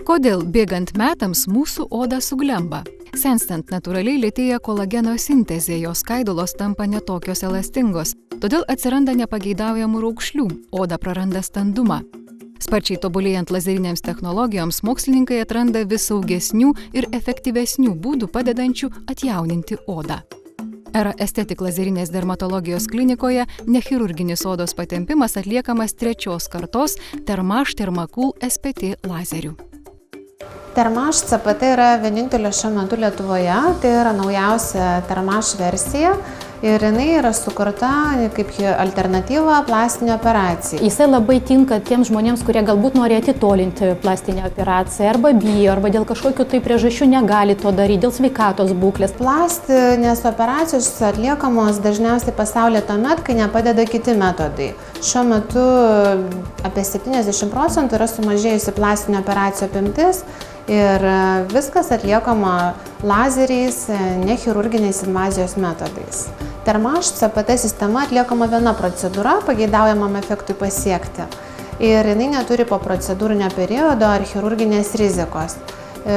Kodėl bėgant metams mūsų oda suglemba? Senstant natūraliai lėtėja kolageno sintezė, jos skaidulos tampa netokios elastingos, todėl atsiranda nepageidaujamų raukšlių, oda praranda standumą. Sparčiai tobulėjant lazerinėms technologijoms, mokslininkai atranda vis saugesnių ir efektyvesnių būdų padedančių atjauninti odą. Era Estetik lazerinės dermatologijos klinikoje nechirurginis odos patempimas atliekamas 3 kartos Thermage Thermacool SPT lazeriu. Thermage CPT yra vienintelė šiuo metu Lietuvoje, tai yra naujausia Thermage versija ir jinai yra sukurta kaip alternatyva plastinė operacija. Jisai labai tinka tiems žmonėms, kurie galbūt nori atitolinti plastinę operaciją, arba bijo, arba dėl kažkokių tai priežasčių negali to daryti, dėl sveikatos būklės. Plastinės operacijos atliekamos dažniausiai pasaulyje tuomet, kai nepadeda kiti metodai. Šiuo metu apie 70% yra sumažėjusi plastinio operacijų apimtis ir viskas atliekama lazeriais, nechirurginiais invazijos metodais. Thermage CPT sistema atliekama viena procedūra pageidaujamam efektui pasiekti ir jinai neturi po procedūrinio periodo ar chirurginės rizikos.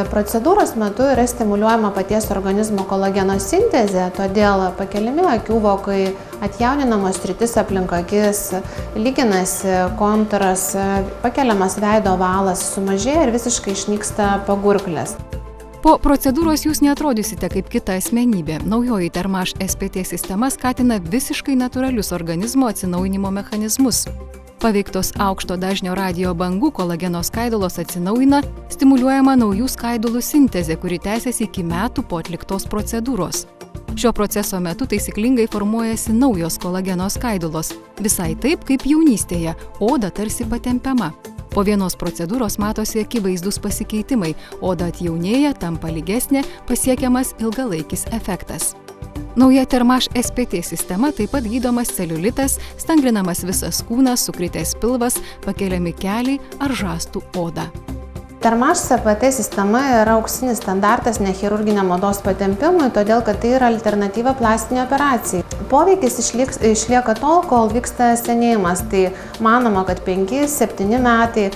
Procedūros metu yra stimuliuojama paties organizmo kolageno sintezė, todėl pakeliami akių vokai, atjauninamos sritis aplink akis, lyginasi kontūras, pakeliamas veido valas, sumažėja ir visiškai išnyksta pagurklės. Po procedūros jūs neatrodysite kaip kita asmenybė. Naujoji Thermage SPT sistema skatina visiškai natūralius organizmo atsinaujinimo mechanizmus. Paveiktos aukšto dažnio radijo bangų kolageno skaidulos atsinaujina, stimuliuojama naujų skaidulų sintezė, kuri tęsiasi iki metų po atliktos procedūros. Šio proceso metu taisyklingai formuojasi naujos kolageno skaidulos, visai taip kaip jaunystėje, oda tarsi patempiama. Po vienos procedūros matosi akivaizdūs pasikeitimai, oda atjaunėja, tampa lygesnė, pasiekiamas ilgalaikis efektas. Nauja Thermage SPT sistema taip pat gydomas celiulitas, stangrinamas visas kūnas, sukritęs pilvas, pakeliami keliai ar žastų oda. Thermage CPT sistema yra auksinis standartas nechirurginiam odos patempimui, todėl kad tai yra alternatyva plastinė operacija. Poveikis išlieka tol, kol vyksta senėjimas, tai manoma, kad 5-7 metai,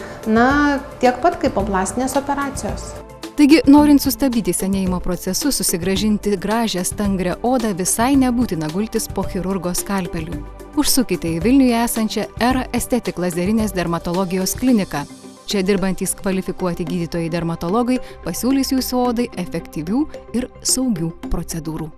tiek pat kaip po plastinės operacijos. Taigi, norint sustabdyti senėjimo procesus, susigrąžinti gražią stangrią odą, visai nebūtina gultis po chirurgo skalpeliu. Užsukite į Vilniuje esančią Era Estetik lazerinės dermatologijos kliniką. Čia dirbantys kvalifikuoti gydytojai dermatologai pasiūlys jūsų odai efektyvių ir saugių procedūrų.